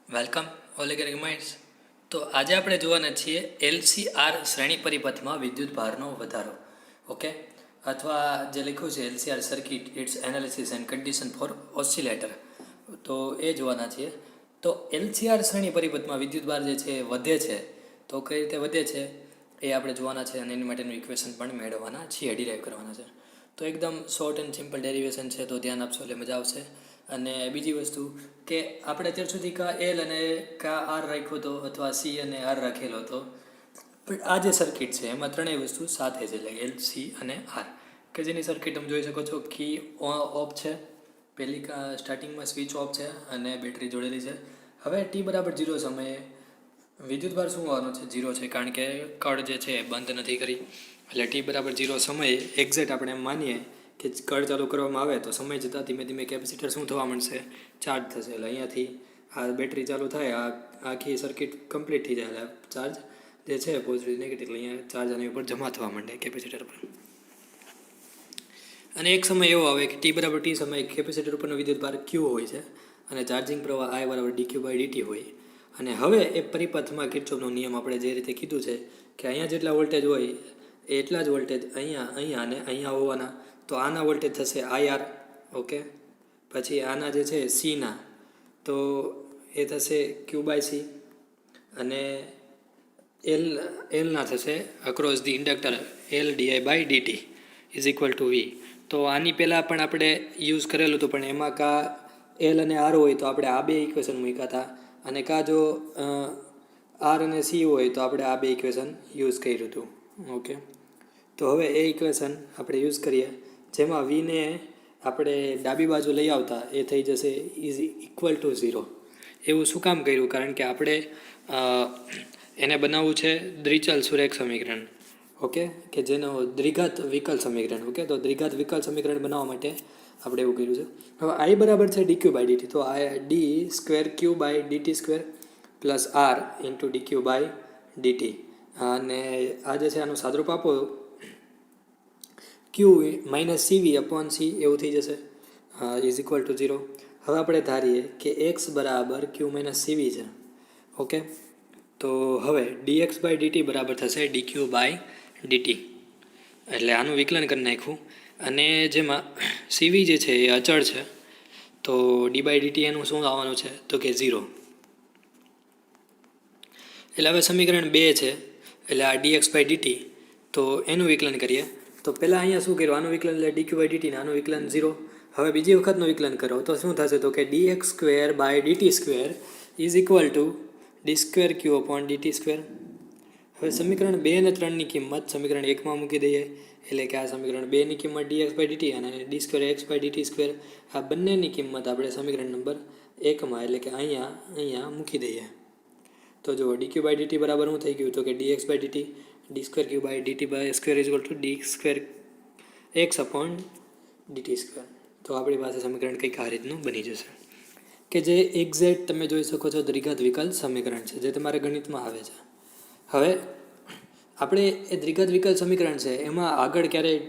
Welcome ઓલિગેરિક minds. તો આજે આપણે જોવાના છીએ LCR શ્રેણી પરિપથમાં વિદ્યુત ભારનો વધારો. ઓકે, અથવા જે લખ્યું છે LCR circuit its analysis and condition for oscillator, તો એ જોવાના છીએ. તો LCR શ્રેણી પરિપથમાં વિદ્યુત ભાર જે છે એ વધે છે, તો કઈ રીતે વધે છે એ આપણે જોવાના છે, અને એની માટેનું ઇક્વેશન પણ મેળવવાના છીએ, ડિરાઈવ કરવાના છે. તો એકદમ શોર્ટ એન્ડ સિમ્પલ ડેરિવેશન છે, તો ધ્યાન આપશો એટલે મજા આવશે. અને બીજી વસ્તુ કે આપણે અત્યાર સુધી કા એલ અને કા આર રાખ્યો હતો, અથવા સી અને આર રાખેલો હતો, પણ આ જે સર્કિટ છે એમાં ત્રણેય વસ્તુ સાથે છે, એટલે એલ, સી અને આર, કે જેની સર્કિટ તમે જોઈ શકો છો કી ઓફ છે, પહેલી સ્ટાર્ટિંગમાં સ્વિચ ઓફ છે અને બેટરી જોડેલી છે. હવે ટી બરાબર 0 સમયે વિદ્યુત ભાર શું હોવાનો છે? 0 છે, કારણ કે કળ જે છે એ બંધ નથી કરી. એટલે ટી બરાબર 0 સમયે એક્ઝેક્ટ આપણે એમ માનીએ કે કળ ચાલુ કરવામાં આવે તો સમય જતાં ધીમે ધીમે કેપેસિટર શું થવા માંડશે? ચાર્જ થશે. એટલે અહીંયાથી આ બેટરી ચાલુ થાય, આ આખી સર્કિટ કમ્પ્લીટ થઈ જાય, એટલે ચાર્જ જે છે પોઝિટિવ નેગેટિવ, એટલે અહીંયા ચાર્જ આની ઉપર જમા થવા માંડે કેપેસિટર પર. અને એક સમય એવો આવે કે ટી બરાબર ટી સમયે કેપેસિટર ઉપરનો વિદ્યુત ભાર ક્યુ હોય છે અને ચાર્જિંગ પ્રવાહ આઈ બરાબર ડીક્યુ બાય ડીટી હોય. અને હવે એ પરિપથમાં કિર્ચોફનો નિયમ આપણે જે રીતે કીધું છે કે અહીંયા જેટલા વોલ્ટેજ હોય એટલા જ વોલ્ટેજ અહીંયા અને અહીંયા હોવાના. તો આના વોલ્ટેજ થશે IR, ઓકે. પછી આના જે છે સીના, તો એ થશે ક્યુ બાય સી, અને એલના થશે across the inductor L dI by dt is equal to V. તો આની પહેલાં પણ આપણે યુઝ કરેલું હતું, પણ એમાં કા એલ અને આર હોય તો આપણે આ બે ઇક્વેશન મૂક્યા હતા, અને કા જો આર અને સી હોય તો આપણે આ બે ઇક્વેશન યુઝ કર્યું હતું, ઓકે. તો હવે એ ઇક્વેશન આપણે યુઝ કરીએ, જેમાં વીને આપણે ડાબી બાજુ લઈ આવતા એ થઈ જશે ઇઝ ઇક્વલ ટુ 0. એવું શું કામ કર્યું? કારણ કે આપણે એને બનાવવું છે દ્વિચલ સુરેખ સમીકરણ, ઓકે, કે જેનો દ્વિઘાત વિકલ સમીકરણ, ઓકે. તો દ્વિઘાત વિકલ સમીકરણ બનાવવા માટે આપણે એવું કર્યું છે. હવે આઈ બરાબર છે ડી ક્યુ બાય ડીટી, તો આ D square Q by DT square plus R into D Q by DT, અને આ જે છે આનું સાદરૂપ આપો Q minus CV upon C એવું થઈ જશે, ઇઝ ઇક્વલ ટુ 0. હવે આપણે ધારીએ કે એક્સ બરાબર ક્યુ માઇનસ સીવી છે, ઓકે. તો હવે ડીએક્સ બાય ડીટી બરાબર થશે ડી ક્યુ બાય ડીટી, એટલે આનું વિકલન કરી નાખ્યું. અને જેમાં સીવી જે છે એ અચળ છે, તો ડી બાય ડીટી એનું શું આવવાનું છે? તો કે 0. એટલે હવે સમીકરણ 2 છે, એટલે આ ડીએક્સ બાય ડીટી, તો એનું વિકલન કરીએ. તો પહેલાં અહીંયા શું કર્યું? આનું વિકલન એટલે ડી ક્યુ બાય ડીટી, આનું વિકલન 0. હવે બીજી વખતનું વિકલન કરો તો શું થશે? તો કે DX square by DT square is equal to D square Q upon DT square. હવે સમીકરણ 2 અને 3ની કિંમત સમીકરણ 1માં મૂકી દઈએ, એટલે કે આ સમીકરણ 2ની કિંમત ડીએક્સ બાય ડીટી અને D square X by DT square, આ બંનેની કિંમત આપણે સમીકરણ નંબર 1માં, એટલે કે અહીંયા મૂકી દઈએ. તો જો ડી ક્યુ બાય ડીટી બરાબર શું થઈ ગયું? તો કે DX by DT D square Q by DT by square is equal to D square x upon DT square. તો આપણી પાસે સમીકરણ કંઈક આ રીતનું બની જશે, કે જે એક્ઝેક્ટ તમે જોઈ શકો છો દ્વિઘાત વિકલ સમીકરણ છે, જે તમારે ગણિતમાં આવે છે. હવે આપણે એ દ્વિઘાત વિકલ સમીકરણ છે એમાં આગળ ક્યારેય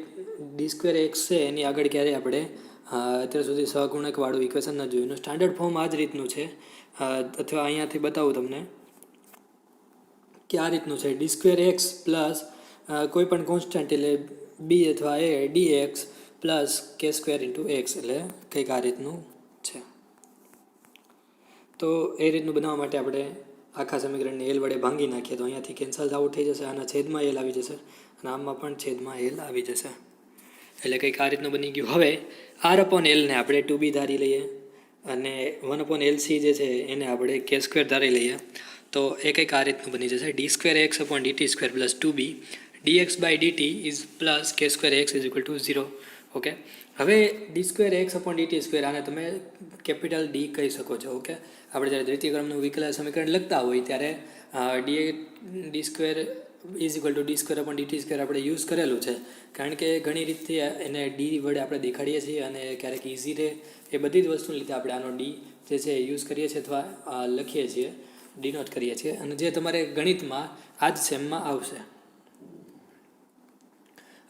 ડી સ્ક્વેર એક્સ છે એની આગળ ક્યારેય આપણે અત્યાર સુધી સહગુણકવાળું ઇક્વેશન ન જોયું. એનું સ્ટાન્ડર્ડ ફોર્મ આ જ રીતનું છે, અથવા અહીંયાથી બતાવું તમને કે આ રીતનું છે. ડી સ્ક્વેર એક્સ પ્લસ કોઈ પણ કોન્સ્ટન્ટ, એટલે બી અથવા એ D x plus k square into x, એટલે કંઈક આ રીતનું છે. તો એ રીતનું બનાવવા માટે આપણે આખા સમીકરણને એલ વડે ભાંગી નાખીએ, તો અહીંયાથી કેન્સલ આઉટ થઈ જશે, આના છેદમાં એલ આવી જશે, અને આમાં પણ છેદમાં એલ આવી જશે, એટલે કંઈક આ રીતનું બની ગયું. હવે આર અપોન એલને આપણે 2b ધારી લઈએ, અને 1 અપોન એલ સી જે છે એને આપણે કે સ્ક્વેર ધારી લઈએ, તો એ કંઈક આ રીતનું બની જશે. D square x upon DT square plus 2b dx by dt is plus k square x is equal to 0, okay. હવે d square x upon DT square, આને તમે કેપિટલ ડી કહી શકો છો, ઓકે. આપણે જ્યારે દ્વિતીય ક્રમનું વિકલ સમીકરણ લખતા હોય ત્યારે D square is equal to D square upon DT square આપણે યુઝ કરેલું છે, કારણ કે ઘણી રીતથી એને ડી વડે આપણે દેખાડીએ છીએ, અને ક્યારેક ઇઝી રહે એ બધી જ વસ્તુને લીધે આપણે આનો ડી જે છે યુઝ કરીએ છીએ, અથવા લખીએ છીએ, ડિનોટ કરીએ છીએ, અને જે તમારે ગણિતમાં આ જ સેમમાં આવશે.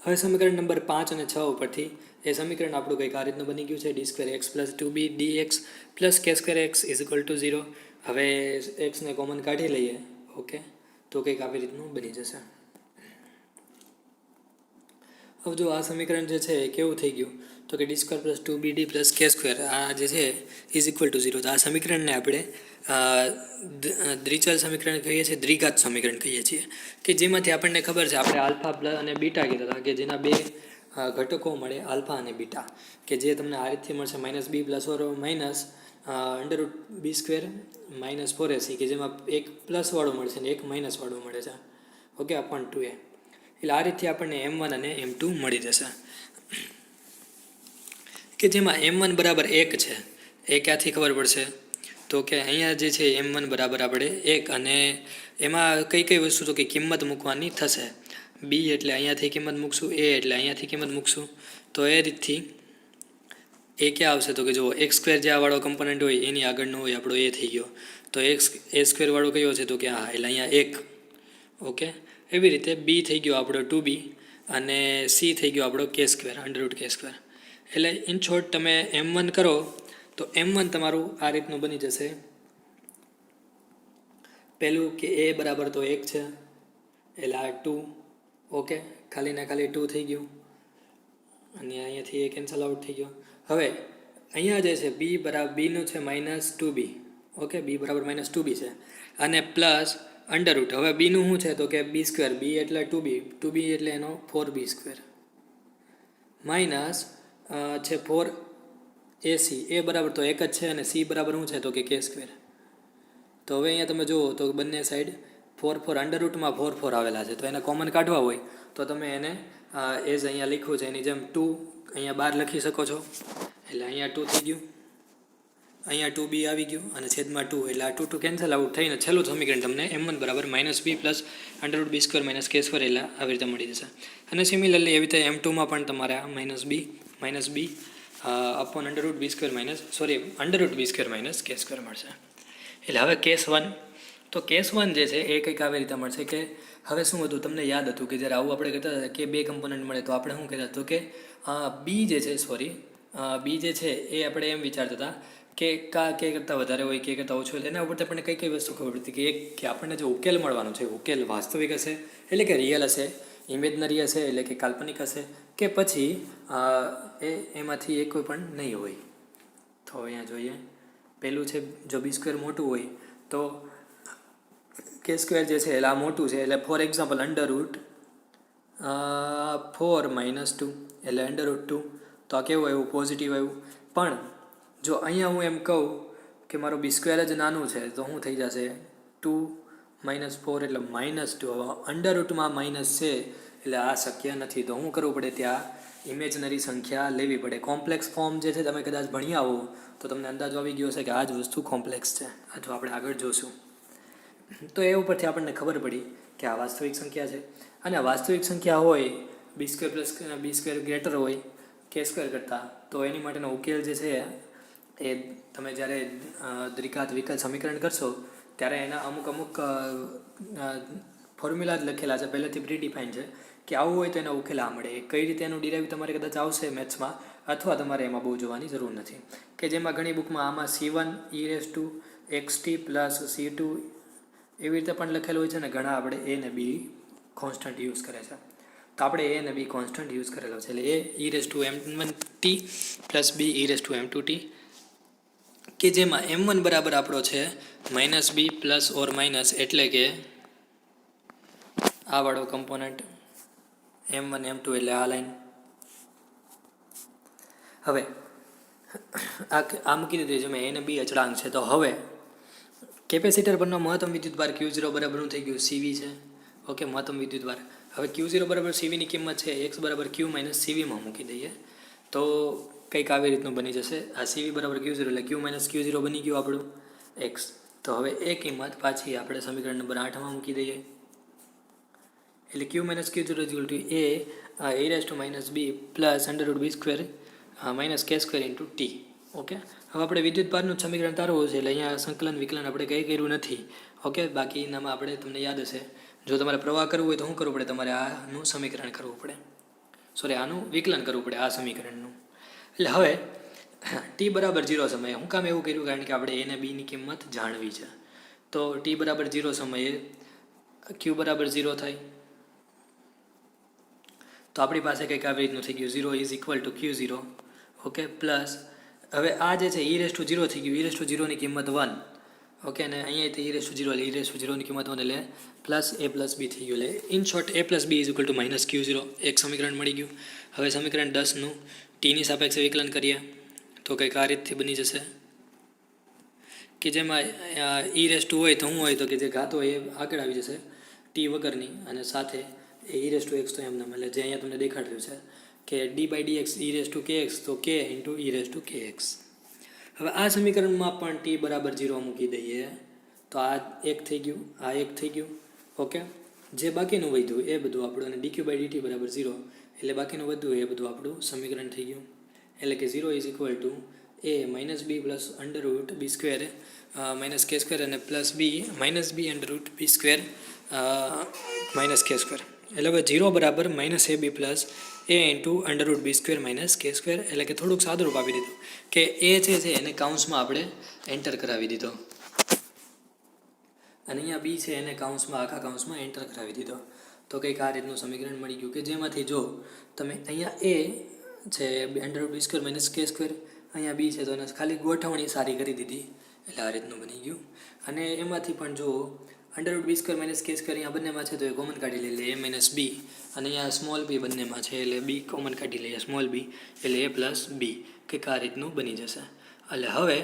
હવે સમીકરણ નંબર 5 અને 6 ઉપરથી એ સમીકરણ આપણું કંઈક આ રીતનું બની ગયું છે d square x plus 2b dx plus k square x is equal to 0. હવે એક્સને કોમન કાઢી લઈએ. ઓકે, તો કંઈક આવી રીતનું બની જશે. હવે જો આ સમીકરણ જે છે એ કેવું થઈ ગયું તો કે D square plus 2bd plus k square આ જે છે ઇઝ ઇક્વલ ટુ 0. તો આ સમીકરણને આપણે દ્વિચલ સમીકરણ કહીએ છીએ, દ્વિઘાત સમીકરણ કહીએ છીએ, કે જેમાંથી આપણને ખબર છે આપણે આલ્ફા અને બીટા કીધા હતા કે જેના બે ઘટકો મળે આલ્ફા અને બીટા, કે જે તમને આ રીતથી મળશે minus B plus or minus under root B square minus 4ac, કે જેમાં એક પ્લસવાળો મળશે ને એક માઇનસવાળો મળે છે. Okay, upon 2a. એટલે આ રીતથી આપણને m1 અને m2 મળી જશે, કે જેમાં m1 બરાબર 1 છે. એ ક્યાંથી ખબર પડશે તો કે અહીંયા જે છે m1 બરાબર આપણે 1, અને એમાં કઈ કઈ વસ્તુ તો કે કિંમત મૂકવાની થશે. બી એટલે અહીંયાથી કિંમત મૂકશું, એ એટલે અહીંયાથી કિંમત મૂકશું. તો એ રીતથી એ ક્યાં આવશે તો કે જો એક્સ સ્ક્વેર જે આ વાળો કમ્પોનન્ટ હોય એની આગળનો હોય આપણો એ થઈ ગયો. તો એ સ્ક્વેર વાળો કયો છે તો કે હા, એટલે અહીંયા 1. ઓકે, એવી રીતે બી થઈ ગયો આપણો 2b અને સી થઈ ગયો આપણો કે સ્ક્વેર અંડરરૂટ કે સ્ક્વેર. એટલે ઇન શોર્ટ તમે m1 કરો તો m1 તમારું આ રીતનું બની જશે. પહેલું કે એ બરાબર તો 1 છે એટલે આ 2. ઓકે, ખાલી ને ખાલી 2 થઈ ગયું અને અહીંયાથી એ કેન્સલ આઉટ થઈ ગયો. હવે અહીંયા જે છે બી બરાબર બીનું છે માઇનસ 2b. ઓકે, બી બરાબર માઇનસ 2b છે અને પ્લસ અંડરરૂટ. હવે બીનું શું છે તો કે બી સ્ક્વેર, બી એટલે 2b એટલે એનો 4b સ્ક્વેર માઇનસ છે 4ac. એ બરાબર તો 1 જ છે અને સી બરાબર શું છે તો કે સ્ક્વેર. તો હવે અહીંયા તમે જુઓ તો બંને સાઈડ 4 અંડરરૂટમાં 4 આવેલા છે, તો એને કોમન કાઢવા હોય તો તમે એને એઝ અહીંયા લખ્યું છે એની જેમ 2 અહીંયા બહાર લખી શકો છો. એટલે અહીંયા 2 થઈ ગયું, અહીંયા 2b આવી ગયું અને છેદમાં 2, એટલે આ 2 કેન્સલ આઉટ થઈને છેલ્લું સમીકરણ તમને m1 બરાબર minus B plus under root B square minus K square એટલે આવી રીતે મળી જશે. અને સિમિલરલી એવી રીતે m2માં પણ તમારે આ માઇનસ બી upon under root B square under root B square minus K square મળશે. એટલે હવે કેસ 1, તો કેસ 1 જે છે એ કંઈક આવી રીતે મળશે કે હવે શું હતું તમને યાદ હતું કે જ્યારે આવું આપણે કહેતા હતા કે બે કમ્પોનન્ટ મળે તો આપણે શું કહેતા હતું કે બી જે છે બી જે છે એ આપણે એમ વિચારતા હતા કે કે કરતાં વધારે હોય કે કરતાં ઓછું હોય. એના ઉપરથી આપણને કઈ વસ્તુ ખબર પડતી કે આપણને જે ઉકેલ મળવાનો છે ઉકેલ વાસ્તવિક હશે એટલે કે રિયલ હશે, ઇમેજનરી હશે એટલે કે કાલ્પનિક હશે, કે પછી એમાંથી એક કોઈ પણ નહીં હોય. તો અહીંયા જોઈએ, પહેલું છે જો બી સ્ક્વેર મોટું હોય તો કે સ્ક્વેર જે છે એટલે આ મોટું છે, એટલે ફોર એક્ઝામ્પલ અંડરરૂટ 4 માઇનસ 2 એટલે અંડરરૂટ 2. તો આ કેવું આવ્યું પોઝિટિવ આવ્યું. પણ જો અહીંયા હું એમ કહું કે મારો બી સ્ક્વેર જ નાનું છે તો શું થઈ જશે 2 માઇનસ 4 એટલે માઇનસ 2. હવે અંડરરૂટમાં માઇનસ છે એટલે આ શક્ય નથી, તો શું કરવું પડે ત્યાં ઇમેજનરી સંખ્યા લેવી પડે. કોમ્પ્લેક્સ ફોર્મ જે છે તમે કદાચ ભણ્યા હો તો તમને અંદાજો આવી ગયો હશે કે આ જ વસ્તુ કોમ્પ્લેક્સ છે. આ જો આપણે આગળ જોશું તો એ ઉપરથી આપણને ખબર પડી કે આ વાસ્તવિક સંખ્યા છે. અને વાસ્તવિક સંખ્યા હોય બી સ્ક્વેર પ્લસ બી સ્ક્વેર ગ્રેટર હોય કે સ્ક્વેર કરતાં, તો એની માટેનો ઉકેલ જે છે એ તમે જ્યારે દ્વિઘાત વિકલ સમીકરણ કરશો ત્યારે એના અમુક ફોર્મ્યુલા જ લખેલા છે, પહેલેથી પ્રીડિફાઈન છે કે આવું હોય તો એના ઉકેલ આ મળે. કઈ રીતે એનું ડિરાઈવ તમારે કદાચ આવશે મેથ્સમાં, અથવા તમારે એમાં બહુ જોવાની જરૂર નથી, કે જેમાં ઘણી બુકમાં આમાં c1 e⁻xt પ્લસ c2 એવી રીતે પણ લખેલું હોય છે ને ઘણા આપણે એ ને બી કોન્સ્ટન્ટ યુઝ કરે છે. તો આપણે એ ને બી કોન્સ્ટન્ટ યુઝ કરેલો છે એટલે એ e⁻m1t પ્લસ b e⁻m2t, કે જેમાં m1 બરાબર આપણો છે minus B plus or minus એટલે કે આ વાળો કમ્પોનન્ટ m1 m2 એટલે આ લાઈન. હવે આ મૂકી દીધી છે મેં, એ ને બી અચળાંક છે. તો હવે કેપેસિટર પરનો મહત્તમ વિદ્યુતભાર Q0 બરાબર થઈ ગયું CV છે. ઓકે, મહત્તમ વિદ્યુતભાર. હવે Q0 બરાબર CVની કિંમત છે x બરાબર Q માઇનસ CVમાં મૂકી દઈએ તો કંઈક આવી રીતનું બની જશે. આ CV બરાબર Q0 એટલે Q માઇનસ Q0 બની ગયું આપણું x. તો હવે એ કિંમત પાછી આપણે સમીકરણ નંબર 8માં મૂકી દઈએ એટલે Q minus Q0 is equal to a e⁻ b plus under root B square minus K square into T. Okay, હવે આપણે વિદ્યુતભારનું સમીકરણ તારવું છે એટલે અહીંયા સંકલન વિકલન આપણે કંઈ કર્યું નથી. ઓકે, બાકીનામાં આપણે તમને યાદ હશે જો તમારે પ્રવાહ કરવું હોય તો શું કરવું પડે, તમારે આનું સમીકરણ કરવું પડે. સોરી આનું વિકલન કરવું પડે આ સમીકરણનું. એટલે હવે ટી બરાબર 0 સમયે હું કામ એવું કર્યું, કારણ કે આપણે એ અને બીની કિંમત જાણવી છે. તો ટી બરાબર 0 સમયે ક્યુ બરાબર 0 થાય, તો આપણી પાસે કંઈક આવી રીતનું થઈ ગયું, 0 is equal to Q0. Okay, plus હવે આ જે છે e0 થઈ ગયું, e0ની કિંમત 1. ઓકે, અને અહીંયાથી e0 એટલે e0ની કિંમત 1 એટલે પ્લસ a પ્લસ બી થઈ ગયું. એટલે in short a plus B is equal to minus Q0 એક સમીકરણ મળી ગયું. હવે સમીકરણ 10નું ટીની સાપેક્ષે વિકલન કરીએ તો કંઈક આ રીતથી બની જશે કે જેમાં હોય તો હું હોય તો કે જે ઘાતો એ આગળ આવી જશે ટી વગરની, અને સાથે e(x) તો એમને મળે જે અહીંયા તમને દેખાડ્યું છે કે d/dx e(kx) તો k × e(kx). હવે આ સમીકરણમાં પણ ટી બરાબર 0 મૂકી દઈએ તો આ એક થઈ ગયું, આ એક થઈ ગયું. ઓકે, જે બાકીનું વધ્યું એ બધું આપણું, અને dq/dt બરાબર 0 એટલે બાકીનું વધ્યું એ બધું આપણું સમીકરણ થઈ ગયું. એટલે કે 0 is equal to a minus B plus √ b square minus k square અને plus B minus B √ b square minus k square. એટલે હવે 0 બરાબર minus ab plus a × √ b square minus k square. એટલે કે થોડુંક સાદુરૂપ આપી દીધું કે એ છે એને કાઉન્સમાં આપણે એન્ટર કરાવી દીધો, અને અહીંયા બી છે એને આખા કાઉન્સમાં એન્ટર કરાવી દીધો. તો કંઈક આ રીતનું સમીકરણ મળી ગયું કે જેમાંથી જો તમે અહીંયા એ છે √ b square minus k square, અહીંયા બી છે તો એને ખાલી ગોઠવણી સારી કરી દીધી, એટલે આ રીતનું બની ગયું. અને એમાંથી પણ જો √ b square minus k square અહીંયા બંનેમાં છે તો એ કોમન કાઢી લઈએ a માઇનસ બી, અને અહીંયા સ્મોલ બી બંનેમાં છે એટલે બી કોમન કાઢી લઈએ સ્મોલ બી, એટલે a પ્લસ બી કંઈક આ રીતનું બની જશે. એટલે હવે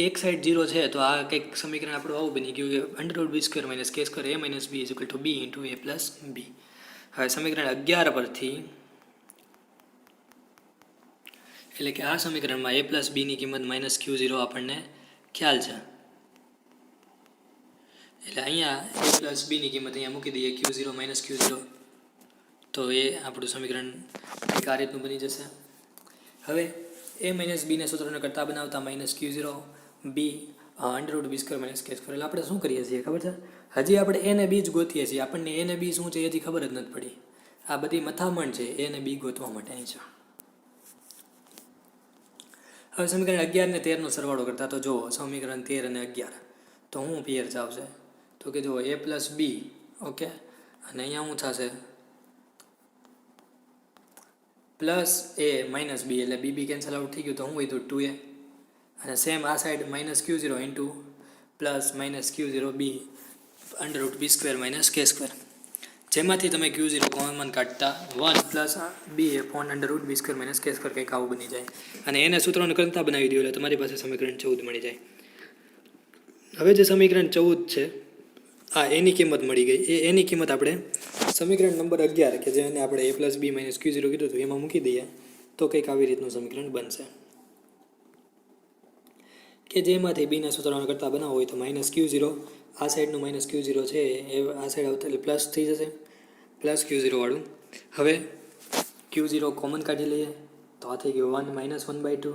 એક સાઈડ 0 છે તો આ કંઈક સમીકરણ આપણું આવું બની ગયું કે √ b square minus k square a minus b is equal to b × a plus b. હવે સમીકરણ 11 પરથી એટલે કે આ સમીકરણમાં a પ્લસ બીની કિંમત માઇનસ Q0 આપણને ખ્યાલ છે, એટલે અહીંયા a પ્લસ બીની કિંમત અહીંયા મૂકી દઈએ Q0 માઇનસ Q0, તો એ આપણું સમીકરણ કંઈક આ રીતનું બની જશે. હવે a માઇનસ બીને સૂત્રને કરતાં બનાવતા minus Q0 b √ b square minus k square. એટલે આપણે શું કરીએ છીએ ખબર છે, હજી આપણે a ને b જ ગોતીએ છીએ, આપણને a ને b શું છે એથી ખબર જ નથી પડી. આ બધી મથામણ છે a ને b ગોતવા માટેની છે. હવે સમીકરણ 11 ને 13નો સરવાળો કરતા તો જુઓ સમીકરણ 13 અને 11 તો હું પિયર આવશે તો કે જુઓ a પ્લસ બી. ઓકે, અને અહીંયા શું થશે પ્લસ a માઇનસ બી, એટલે બી કેન્સલ આઉટ થઈ ગયું તો હું વધ્યું 2a, અને સેમ આ side minus Q0 into plus minus Q0 બી √ b square minus k square, જેમાંથી તમે Q0 કોમન કાઢતા 1 પ્લસ બી / √ b square minus k square કંઈક આવું બની જાય, અને એને સૂત્રોને કરતા બનાવી દો એટલે તમારી પાસે સમીકરણ 14 મળી જાય. હવે જે સમીકરણ 14 છે આ એની કિંમત મળી ગઈ, એની કિંમત આપણે સમીકરણ નંબર 11 કે જેને આપણે a plus B minus Q0 કીધું હતું એમાં મૂકી દઈએ તો કંઈક આવી રીતનું સમીકરણ બનશે કે જેમાંથી બીના સૂત્રોને કરતા બનાવવું હોય તો માઇનસ Q0 આ સાઈડનું માઇનસ Q0 છે એ આ સાઈડ આવતા એટલે પ્લસ થઈ જશે, પ્લસ Q0 વાળું. હવે Q0 કોમન કાઢી લઈએ તો આ થઈ ગયું 1 માઇનસ 1/2,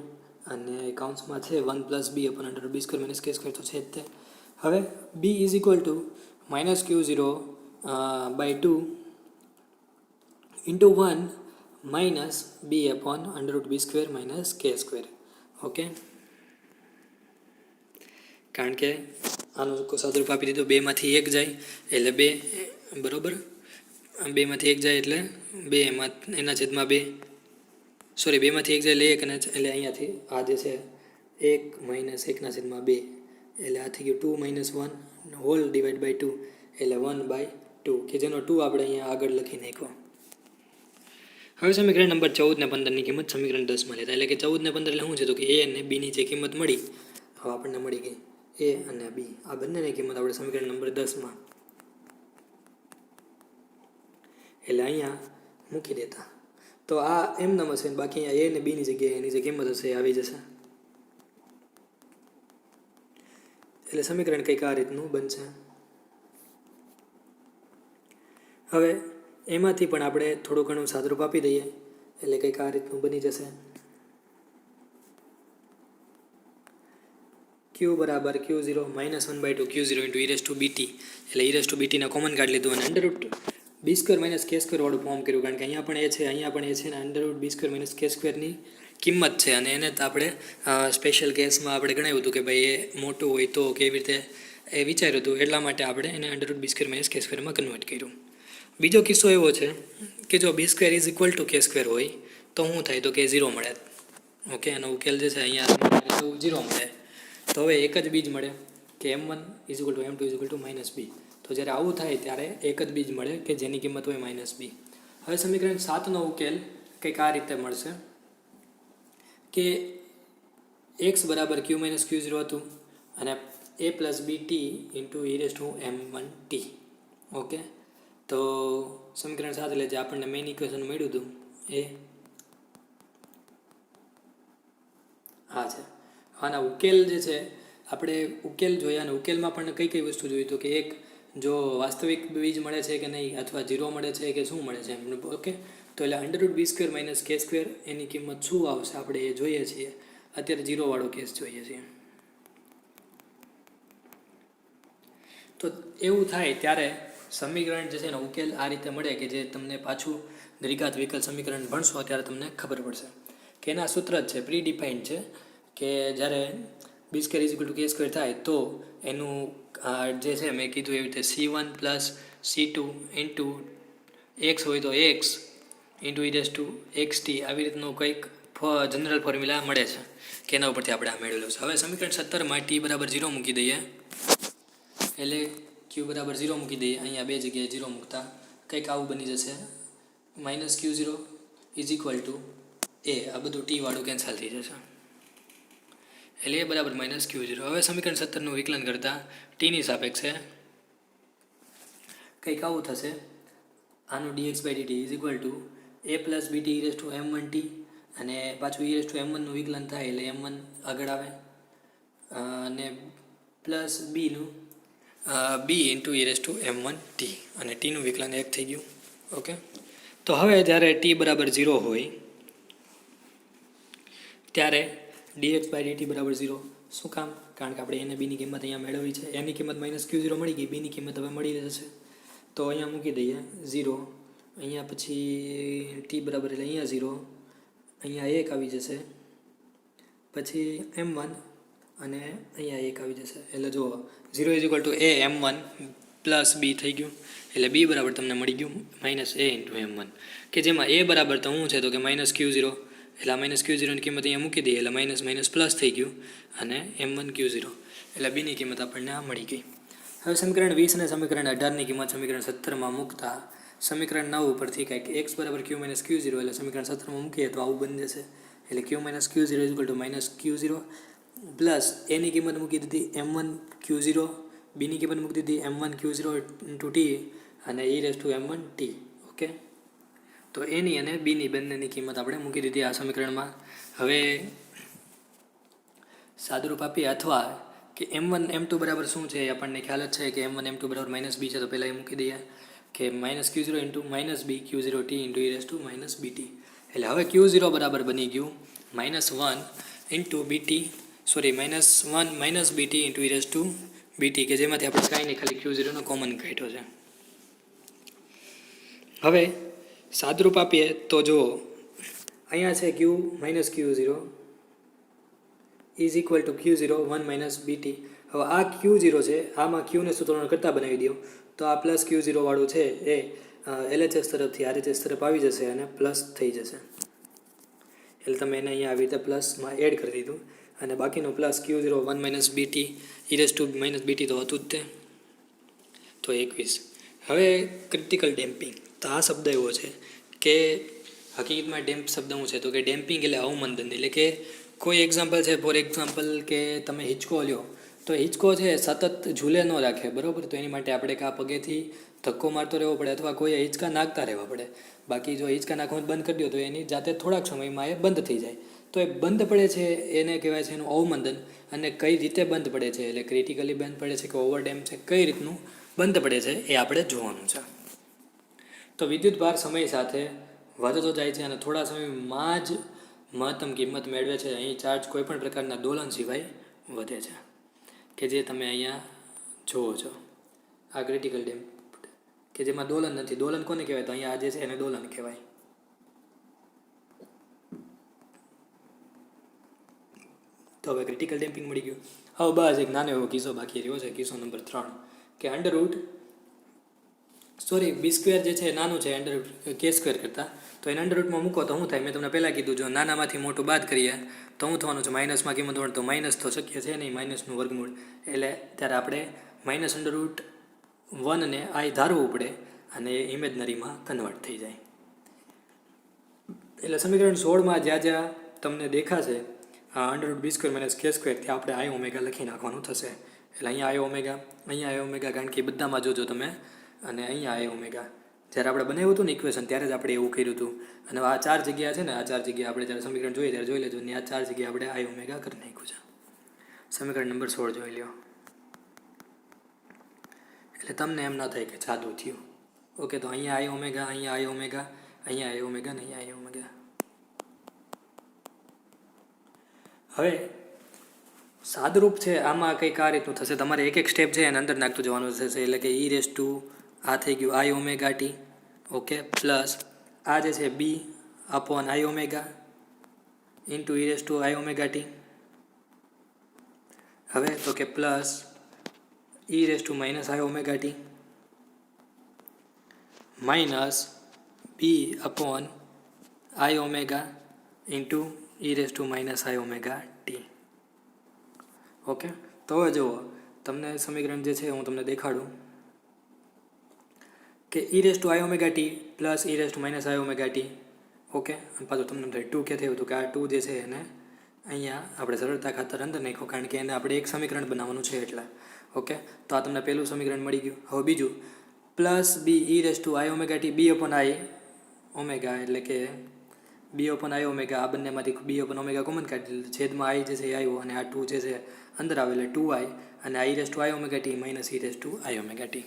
અને કાઉન્સમાં છે 1 પ્લસ બી / b square minus k square તો છે જ તે. હવે b is equal to minus Q0/2 into 1 minus b / b square minus k square. Okay, કારણ કે આનું સાદુરૂપ આપી દીધું, 2માંથી 1 જાય એટલે 2 બરાબર, 2માંથી 1 જાય એટલે 2 એના છેદમાં 2, સોરી 2માંથી 1 જાય એટલે 1, એટલે અહીંયાથી આ જે છે 1 માઇનસ 1/2 એટલે આ થઈ ગયું 2 માઇનસ 1 હોલ ડિવાઈડ બાય 2 એટલે 1/2 કે જેનો 2 આપણે અહીંયા આગળ લખી નાખ્યો. હવે સમીકરણ નંબર 14 ને 15ની કિંમત સમીકરણ 10માં લેતા, એટલે કે 14 ને 15 એટલે શું છે તો કે a અને b ની જે કિંમત મળી હવે આપણને મળી ગઈ a અને b, આ બંનેની કિંમત આપણે સમીકરણ નંબર 10માં એટલે અહીંયા મૂકી દેતા તો આ એમનામ હશે, બાકી અહીંયા a અને b ની જગ્યાએ એની જે કિંમત હશે એ આવી જશે. એટલે સમીકરણ કંઈક આ રીતનું બનશે. હવે એમાંથી પણ આપણે થોડું ઘણું સાદુરૂપ આપી દઈએ એટલે કંઈક આ રીતનું બની જશે. Q બરાબર Q0 minus 1/2 Q0 into e⁻bt, એટલે e⁻bt ને કોમન કાઢી લીધું અને બી સ્ક્વેર માઇનસ કે સ્ક્વેર વાળું ફોર્મ કર્યું, કારણ કે અહીંયા પણ એ છે, અહીંયા પણ એ છે, અને અંડરરૂટ બી સ્ક્વેર માઇનસ કે સ્ક્વેરની કિંમત છે, અને એને આપણે સ્પેશિયલ કેસમાં આપણે ગણાવ્યું હતું કે ભાઈ એ મોટું હોય તો કેવી રીતે એ વિચાર્યું હતું, એટલા માટે આપણે એને અંડરરૂટ બી સ્ક્વેર માઇનસ કે સ્ક્વેરમાં કન્વર્ટ કર્યું. બીજો કિસ્સો એવો છે કે જો બી સ્ક્વેર ઇઝ ઇક્વલ ટુ કે સ્ક્વેર હોય તો શું થાય, તો કે 0 મળે. ઓકે, એનો ઉકેલ જે છે અહીંયા 0 મળે. તો હવે એક જ બીજ મળે કે m1 is equal to m2 is equal to minus b. તો જ્યારે આવું થાય ત્યારે એક જ બીજ મળે કે જેની કિંમત હોય માઇનસ બી. હવે સમીકરણ 7નો ઉકેલ કંઈક આ રીતે મળશે કે x બરાબર q માઇનસ q0 હતું અને a plus B T into E raise to m1 T. Okay, તો સમીકરણ 7 એટલે જે આપણને મેઇન ઇક્વેશન મળ્યું હતું એ આ છે. આના ઉકેલ જે છે આપણે ઉકેલ જોયા, અને ઉકેલમાં પણ કઈ કઈ વસ્તુ જોઈ, તો કે એક જો વાસ્તવિક બીજ મળે છે કે નહીં, અથવા 0 મળે છે કે શું મળે છે એમ. ઓકે, તો એટલે under root B square minus K square એની કિંમત શું આવશે આપણે એ જોઈએ છીએ. અત્યારે 0 વાળો કેસ જોઈએ છીએ. તો એવું થાય ત્યારે સમીકરણ જે છે એનો ઉકેલ આ રીતે મળે કે જે તમને પાછું દ્વિઘાત વિકલ સમીકરણ ભણશો ત્યારે તમને ખબર પડશે કે એના સૂત્ર જ છે, પ્રી ડિફાઇન્ડ છે, કે જ્યારે બી સ્ક્વેર ઇઝ ઇક્વલ ટુ કે સ્ક્વેર થાય તો એનું જે છે મેં કીધું એવી રીતે C1 plus C2 into X હોય તો X into E raise to X T, આવી રીતનું કંઈક જનરલ ફોર્મ્યુલા મળે છે કે એના ઉપરથી આપણે આ મેળવેલું છે. હવે સમીકરણ 17માં ટી બરાબર 0 મૂકી દઈએ, એટલે ક્યુ બરાબર 0 મૂકી દઈએ, અહીંયા બે જગ્યાએ 0 મૂકતા કંઈક આવું બની જશે, minus Q0 is equal to A, આ બધું ટી વાળું કેન્સલ થઈ જશે, એટલે એ બરાબર માઇનસ Q0. હવે સમીકરણ 17નું વિકલન કરતાં ટીની સાપેક્ષે કંઈક આવું થશે, આનું dx બાય dt is equal to A plus BT E raise to m1 T, અને પાછું ઈ રેઝ ટુ m1નું વિકલન થાય એટલે m1 આગળ આવે, અને પ્લસ બીનું b into E raise to m1 T, અને ટીનું વિકલન 1 થઈ ગયું. ઓકે, તો હવે જ્યારે ટી બરાબર 0 હોય ત્યારે dx બાય dt બરાબર 0. શું કામ? કારણ કે આપણે એને બીની કિંમત અહીંયા મેળવી છે, એની કિંમત માઇનસ Q0 મળી ગઈ, બીની કિંમત હવે મળી જશે. તો અહીંયા મૂકી દઈએ 0, અહીંયા પછી ટી બરાબર એટલે અહીંયા 0, અહીંયા 1 આવી જશે, પછી m1 અને અહીંયા 1 આવી જશે, એટલે જુઓ 0 is equal to a m1 plus b થઈ ગયું, એટલે બી બરાબર તમને મળી ગયું માઇનસ એ ઇન્ટુ m1, કે જેમાં એ બરાબર તો શું છે તો કે માઇનસ Q0, એટલે આ માઇનસ Q0ની કિંમત અહીંયા મૂકી દઈએ એટલે માઇનસ માઇનસ પ્લસ થઈ ગયું, અને m1 Q0, એટલે બીની કિંમત આપણને આ મળી ગઈ. હવે સમીકરણ 20 અને સમીકરણ 18ની કિંમત સમીકરણ 17માં મૂકતા સમીકરણ 9 ઉપરથી કંઈક x બરાબર Q માઇનસ Q0 એટલે સમીકરણ 17માં મૂકીએ તો આવું બની જશે, એટલે Q minus Q0 is equal to minus Q0 plus એની કિંમત મૂકી દીધી m1 Q0, બીની કિંમત મૂકી દીધી m1 Q0 ઇન્ટુ ટી, અને E raise to m1 T. Okay, તો એની અને બીની બંનેની કિંમત આપણે મૂકી દીધી આ સમીકરણમાં. હવે સાદુરૂપ આપીએ, અથવા કે m1 m2 બરાબર શું છે એ આપણને ખ્યાલ જ છે કે m1 m2 બરાબર માઇનસ બી છે, તો પહેલાં એ મૂકી દઈએ કે minus Q0 into minus B Q0 T into E raise to minus BT, એટલે હવે Q0 બરાબર બની ગયું minus 1 into BT, sorry minus 1 minus BT into E raise to BT, કે જેમાંથી આપણે કાંઈ નહીં ખાલી Q0નો કોમન કાઢ્યો છે. હવે સાદરૂપ આપીએ તો જો અહીંયા છે Q minus Q0 is equal to Q0 1 minus BT. હવે આ Q0 છે, આમાં Qને સૂત્રોનો કરતા બનાવી દો તો આ પ્લસ Q0 વાળું છે એ LHS તરફથી RHS તરફ આવી જશે અને પ્લસ થઈ જશે, એટલે તમે એને અહીંયા આવી રીતે પ્લસમાં એડ કરી દીધું, અને બાકીનું plus Q0 1 minus BT E raise to minus BT તો હતું જ તે, તો 21. હવે ક્રિટિકલ ડેમ્પિંગ, તો આ શબ્દ એવો છે કે હકીકતમાં ડેમ્પ શબ્દ શું છે તો કે ડેમ્પિંગ એટલે અવમંદન, એટલે કે કોઈ એક્ઝામ્પલ છે, ફોર એક્ઝામ્પલ કે તમે હિંચકો લ્યો તો હિંચકો છે સતત ઝૂલે ન રાખે, બરાબર, તો એની માટે આપણે કાં પગેથી ધક્કો મારતો રહેવો પડે અથવા કોઈ હિંચકા નાખતા રહેવા પડે. બાકી જો હિંચકા નાખવાનું બંધ કરી દો તો એની જાતે થોડાક સમયમાં એ બંધ થઈ જાય. તો એ બંધ પડે છે એને કહેવાય છે એનું અવમંદન, અને કઈ રીતે બંધ પડે છે, એટલે ક્રિટિકલી બંધ પડે છે કે ઓવરડેમ્પ છે, કઈ રીતનું બંધ પડે છે એ આપણે જોવાનું છે. તો વિદ્યુત ભાર સમય સાથે વધતો જાય છે અને થોડા સમયમાં જ મહત્તમ કિંમત મેળવે છે. અહીં ચાર્જ કોઈપણ પ્રકારના દોલન સિવાય વધે છે, કે જે તમે અહીંયા જુઓ છો. આ ક્રિટિકલ ડેમ્પ કે જેમાં દોલન નથી. દોલન કોને કહેવાય? તો અહીંયા આ જે છે એને દોલન કહેવાય. તો હવે ક્રિટિકલ ડેમ્પિંગ મળી ગયું. હવે બસ એક નાનો એવો કિસ્સો બાકી રહ્યો છે, કિસ્સો નંબર 3, કે B² જે છે નાનું છે K² કરતાં, તો એને અંડરરૂટમાં મૂકો તો શું થાય? મેં તમને પહેલાં કીધું, જો નાનામાંથી મોટું બાદ કરીએ તો શું થવાનું છે? માઇનસમાં કિંમત મળે તો માઇનસ તો શક્ય છે નહીં, માઇનસનું વર્ગમૂળ. એટલે ત્યારે આપણે -√1 ને I ધારવું પડે અને એ ઇમેજનરીમાં કન્વર્ટ થઈ જાય. એટલે સમીકરણ 16માં જ્યાં તમને દેખાશે √B² - K² ત્યાં આપણે I ઓમેગા લખી નાખવાનું થશે. એટલે અહીંયા I ઓમેગા, કારણ કે બધામાં જોજો તમે, અને અહીંયા I ઓમેગા. જ્યારે આપણે બનાવ્યું હતું ને ઇક્વેશન ત્યારે જ આપણે એવું કર્યું હતું. અને આ 4 જગ્યા છે ને, આ 4 જગ્યા આપણે જ્યારે સમીકરણ જોઈએ ત્યારે જોઈ લેજો. ને આ 4 જગ્યા આપણે I ઓમેગા કરી નાખ્યું છે. સમીકરણ નંબર 16 જોઈ લો. એટલે તમને એમ ના થાય કે જાદુ થયું. ઓકે, તો અહીંયા I ઓમેગા, અહીંયા I ઓમેગા, અહીંયા I ઓમેગા ને અહીંયા I ઓમેગા. હવે સાદરૂપ છે આમાં કંઈક આ રીતનું થશે. તમારે એક એક સ્ટેપ છે એને અંદર નાખતું જવાનું થશે. એટલે કે આ થઈ ગયું I omega T, okay, plus આ જે છે B/I omega into I omega T. હવે તો કે plus I omega T minus B/I omega into I omega T. Okay, તો હવે જુઓ, તમને સમીકરણ જે છે હું તમને દેખાડું કે I omega t plus I omega T. Okay, અને પાછું તમને 2 કે થયું હતું કે આ 2 જે છે એને અહીંયા આપણે સરળતા ખાતર અંદર નાખ્યો, કારણ કે એને આપણે એક સમીકરણ બનાવવાનું છે એટલે. ઓકે, તો આ તમને પહેલું સમીકરણ મળી ગયું. હવે બીજું plus I omega T B/I omega, એટલે કે B/I ઓમેગા, આ બંનેમાંથી B/I ઓમેગા કોમન કાઢી, છેદમાં I જે છે એ આવ્યો, અને આ 2 જે છે અંદર આવે એટલે 2I, અને I omega T minus I omega T.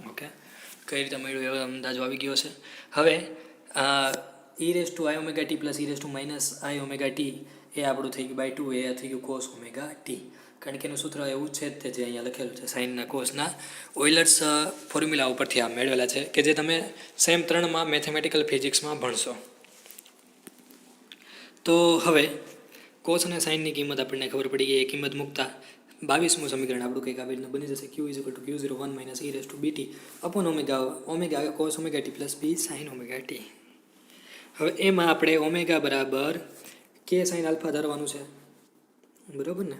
Okay, કઈ રીતે મળ્યું એવો અંદાજો આવી ગયો છે. હવે I omega t plus I omega t એ આપણું થઈ ગયું બાય 2, એ થઈ ગયું કોસ ઓમેગા ટી, કારણ કે એનું સૂત્ર એવું જ છે તે જે અહીંયા લખેલું છે સાઇનના કોસના ઓઇલર્સ ફોર્મ્યુલા ઉપરથી આ મેળવેલા છે, કે જે તમે સેમ 3માં મેથેમેટિકલ ફિઝિક્સમાં ભણશો. તો હવે કોસ અને સાઇનની કિંમત આપણને ખબર પડી ગઈ. એ કિંમત મૂકતા 22મું સમીકરણ આપણું કંઈક આવી રીતનું બની જશે. Q = Q01 - EBT upon omega cos omega t plus B sine omega T. હવે એમાં આપણે ઓમેગા બરાબર K સાઇન આલ્ફા ધરવાનું છે, બરાબર ને,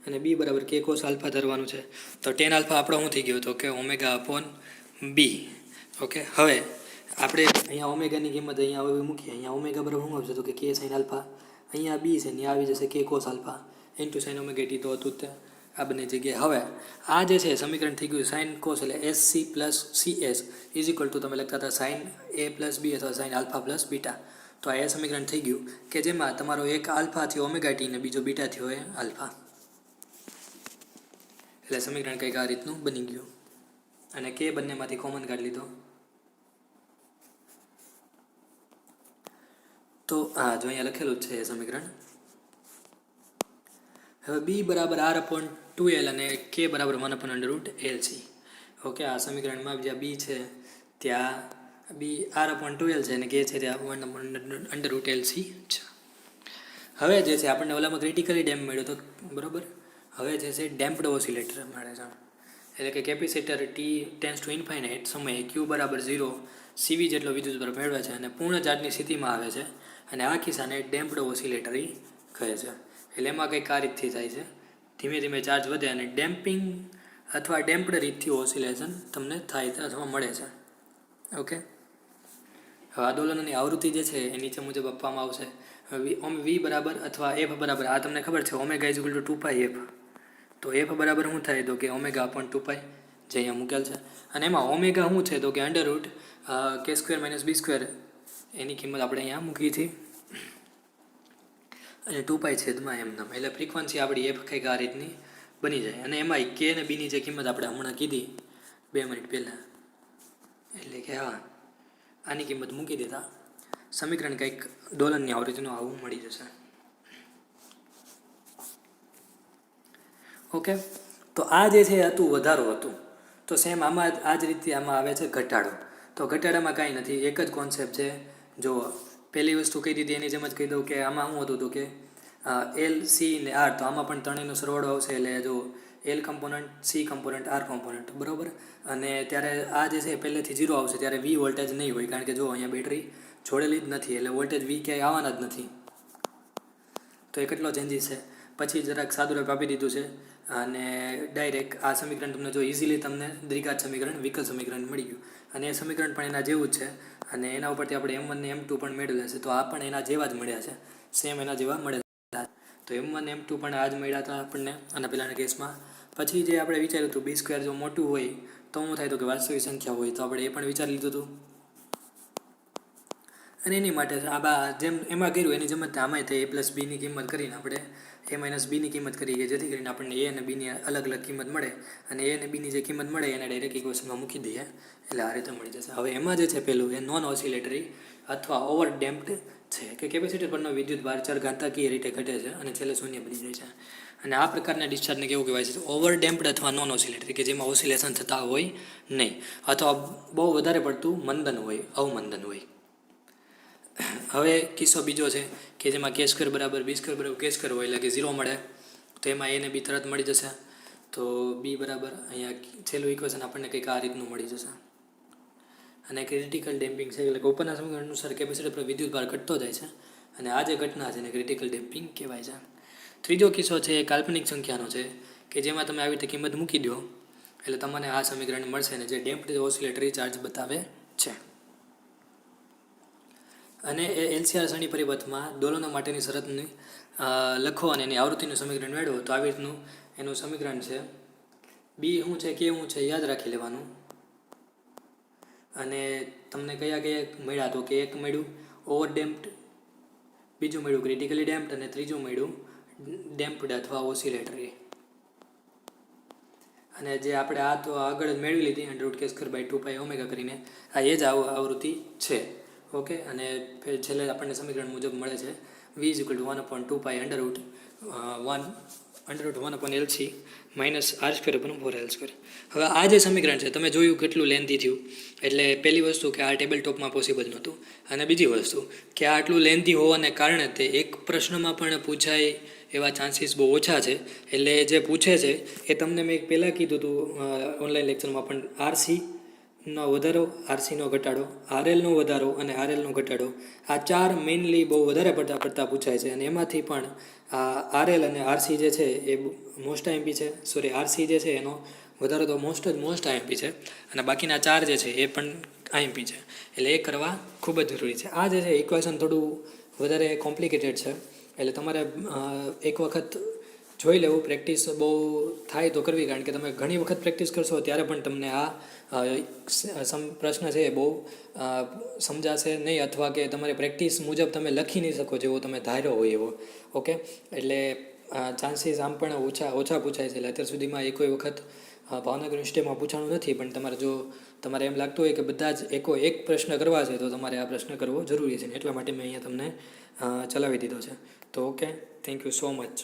અને B બરાબર K કોસ આલ્ફા ધરવાનું છે. તો ટેન આલ્ફા આપણો શું થઈ ગયો? તો કે ઓમેગા અપોન B. ઓકે, હવે આપણે અહીંયા ઓમેગાની કિંમત અહીંયા હવે મૂકીએ. અહીંયા ઓમેગા બરાબર શું આવશે? તો કે K સાઇન આલ્ફા, અહીંયા B છે ને આવી જશે K cos alpha into sine omega T. તો હતું તે આ બંને જગ્યાએ. હવે આ જે છે સમીકરણ થઈ ગયું સાઇન કોસ, એટલે SC પ્લસ CS = તમે લખતા હતા સાઇન A પ્લસ B અથવા સાઇન આલ્ફા પ્લસ બીટા. તો આ એ સમીકરણ થઈ ગયું કે જેમાં તમારો એક આલ્ફા થયો ઓમેગા ટી ને બીજો બીટા થયો એ આલ્ફા. એટલે સમીકરણ કંઈક આ રીતનું બની ગયું, અને K બંનેમાંથી કોમન કાઢી લીધો. તો હા, જો અહીંયા લખેલું જ છે એ સમીકરણ. હવે B બરાબર R/2L અને K બરાબર 1/√LC. ઓકે, આ સમીકરણમાં જ્યાં B છે ત્યાં B R/2L છે અને K છે ત્યાં 1/√LC છે. હવે જે છે આપણને ઓલામાં ક્રિટિકલી ડેમ્પ મળ્યો તો બરાબર. હવે જે છે ડેમ્પડ ઓસિલેટર મળે છે, એટલે કે કેપેસિટર T →∞ સમયે Q = 0 CV જેટલો વિદ્યુતભાર મેળવે છે અને પૂર્ણ ચાર્જની સ્થિતિમાં આવે છે, અને આ કિસ્સાને ડેમ્પડ ઓસિલેટરી કહે છે. એટલે એમાં કંઈક આ રીતથી થાય છે, ધીમે ધીમે ચાર્જ વધે અને ડેમ્પિંગ અથવા ડેમ્પડ રીતથી ઓસિલેશન તમને થાય અથવા મળે છે. ઓકે, હવે આ દોલનની આવૃત્તિ જે છે એ નીચે મુજબ આપવામાં આવશે. V બરાબર અથવા F બરાબર, આ તમને ખબર છે ઓમેગા = 2πf. તો F બરાબર શું થાય? તો કે ઓમેગા અપોન 2π, જે અહીંયા મૂકેલ છે. અને એમાં ઓમેગા શું છે? તો કે √K² - B², એની કિંમત આપણે અહીંયા મૂકી હતી, અને 2π છેદમાં એમનામ. એટલે ફ્રીક્વન્સી આપણી F કંઈક આ રીતની બની જાય. અને એમાં K અને B ની જે કિંમત આપણે હમણાં કીધી 2 મિનિટ પહેલાં, એટલે કે હા, આની કિંમત મૂકી દેતા સમીકરણ કંઈક દોલનની આવૃત્તિનું આવું મળી જશે. ઓકે, તો આ જે છે હતું વધારો હતું. તો સેમ આમાં આ જ રીતે આમાં આવે છે ઘટાડો. તો ઘટાડામાં કાંઈ નથી, એક જ કોન્સેપ્ટ છે. જો પહેલી વસ્તુ કહી દીધી એની જેમ જ કહી દઉં કે આમાં શું હતું હતું કે એલ સી ને આર, તો આમાં પણ ત્રણેયનો સરવાળો આવશે. એટલે જો L component, C component, R component, બરાબર. અને ત્યારે આ જે છે પહેલેથી 0 આવશે, ત્યારે વી વોલ્ટેજ નહીં હોય, કારણ કે જો અહીંયા બેટરી જોડેલી જ નથી, એટલે વોલ્ટેજ વી ક્યાંય આવવાના જ નથી. તો એ કેટલો ચેન્જીસ છે. પછી જરાક સાદુરૂપ આપી દીધું છે અને ડાયરેક્ટ આ સમીકરણ તમને જો ઇઝીલી તમને દ્વિઘાત સમીકરણ, વિકલ સમીકરણ મળી ગયું. અને એ સમીકરણ પણ એના જેવું જ છે અને એના ઉપરથી આપણે M1 ને M2 પણ મેળવેલા છે. તો આ પણ એના જેવા જ મળ્યા છે, સેમ એના જેવા મળેલા. તો M1 ને M2 પણ આ જ મળ્યા હતા આપણને આના પહેલાંના કેસમાં. પછી જે આપણે વિચાર્યું હતું B² જો મોટું હોય તો શું થાય, તો કે વાસ્તવિક સંખ્યા હોય, તો આપણે એ પણ વિચારી લીધું હતું. અને એની માટે આ જેમ એમાં કર્યું એની જેમ જ આમાંય તે A + Bની કિંમત કરીને આપણે A - Bની કિંમત કરીએ, જેથી કરીને આપણને A અને Bની અલગ અલગ કિંમત મળે. અને A અને Bની જે કિંમત મળે એને ડાયરેક્ટ ઇક્વેશનમાં મૂકી દઈએ, એટલે આ રીતે મળી જશે. હવે એમાં જે છે પેલું એ નોન ઓસિલેટરી અથવા ઓવર ડેમ્પ્ડ છે, કે કેપેસિટર પરનો વિદ્યુત ભાર ચરઘાતાકીય રીતે ઘટે છે અને છેલ્લે શૂન્ય બની જાય છે. અને આ પ્રકારના ડિસ્ચાર્જને કેવું કહેવાય છે, ઓવર ડેમ્પ્ડ અથવા નોન ઓસિલેટરી, કે જેમાં ઓસિલેશન થતા હોય નહીં, અથવા બહુ વધારે પડતું મંદન હોય, અવમંદન હોય. હવે કિસ્સો બીજો છે કે જેમાં K² = B² = K² હોય, એટલે કે 0 મળે. તો એમાં A ને B તરત મળી જશે. તો B બરાબર અહીંયા છેલ્લું ઇક્વેશન આપણને કંઈક આ રીતનું મળી જશે. અને ક્રિટિકલ ડેમ્પિંગ છે, એટલે કે ઉપરના સમીકરણ અનુસાર કેપેસિટર પર વિદ્યુત ભાર ઘટતો જાય છે અને આ જે ઘટના છે એને ક્રિટિકલ ડેમ્પિંગ કહેવાય છે. ત્રીજો કિસ્સો છે એ કાલ્પનિક સંખ્યાનો છે, કે જેમાં તમે આવી રીતે કિંમત મૂકી દો એટલે તમને આ સમીકરણ મળશે ને જે ડેમ્પ્ડ ઓસિલેટરી ચાર્જ બતાવે છે. અને એ LCR શ્રેણી પરિપથમાં દોલનો માટેની શરતની લખો અને એની આવૃત્તિનું સમીકરણ મેળવો. તો આવી રીતનું એનું સમીકરણ છે. B શું છે, K શું છે યાદ રાખી લેવાનું. અને તમને કયા કયા મળ્યા, તો કે એક મળ્યું ઓવર ડેમ્પ્ડ, બીજું મળ્યું ક્રિટિકલી ડેમ્પ્ડ અને ત્રીજું મળ્યું ડેમ્પ્ડ અથવા ઓસિલેટરી. અને જે આપણે આ તો આગળ જ મેળવી લીધી √K²/2π ω કરીને, આ એ જ આવૃત્તિ છે. ઓકે. અને છેલ્લે આપણને સમીકરણ મુજબ મળે છે V = 1/2π √1/LC - R²/4L². હવે આ જે સમીકરણ છે તમે જોયું કેટલું લેન્થી થયું. એટલે પહેલી વસ્તુ કે આ ટેબલ ટોપમાં પોસિબલ નહોતું, અને બીજી વસ્તુ કે આ આટલું લેન્થી હોવાને કારણે તે એક પ્રશ્નમાં પણ પૂછાય એવા ચાન્સીસ બહુ ઓછા છે. એટલે જે પૂછે છે એ તમને મેં પહેલાં કીધું હતું ઓનલાઈન લેક્ચરમાં પણ, RCનો વધારો, RCનો ઘટાડો, RLનો વધારો અને RLનો ઘટાડો, આ 4 મેઇનલી બહુ વધારે પડતા પૂછાય છે. અને એમાંથી પણ આ RL અને RC જે છે એ મોસ્ટ IMP છે. RC જે છે એનો વધારો તો મોસ્ટ IMP છે, અને બાકીના 4 જે છે એ પણ IMP છે. એટલે એ કરવા ખૂબ જ જરૂરી છે. આ જે છે ઇક્વેશન થોડું વધારે કોમ્પ્લિકેટેડ છે, એટલે તમારે એક વખત જોઈ લેવું. પ્રેક્ટિસ બહુ થાય તો કરવી, કારણ કે તમે ઘણી વખત પ્રેક્ટિસ કરશો ત્યારે પણ તમને આ પ્રશ્ન છે એ બહુ સમજાશે નહીં, અથવા કે તમારે પ્રેક્ટિસ મુજબ તમે લખી નહીં શકો જેવો તમે ધાર્યો હોય એવો. ઓકે. એટલે ચાન્સીસ આમ પણ ઓછા પૂછાય છે. એટલે અત્યાર સુધીમાં એ કોઈ વખત ભાવનગર યુનિવર્સિટીમાં પૂછાણું નથી, પણ તમારે એમ લાગતું હોય કે બધા જ એક પ્રશ્ન કરવા છે, તો તમારે આ પ્રશ્ન કરવો જરૂરી છે. એટલા માટે મેં અહીંયા તમને ચલાવી દીધો છે. તો okay, thank you so much.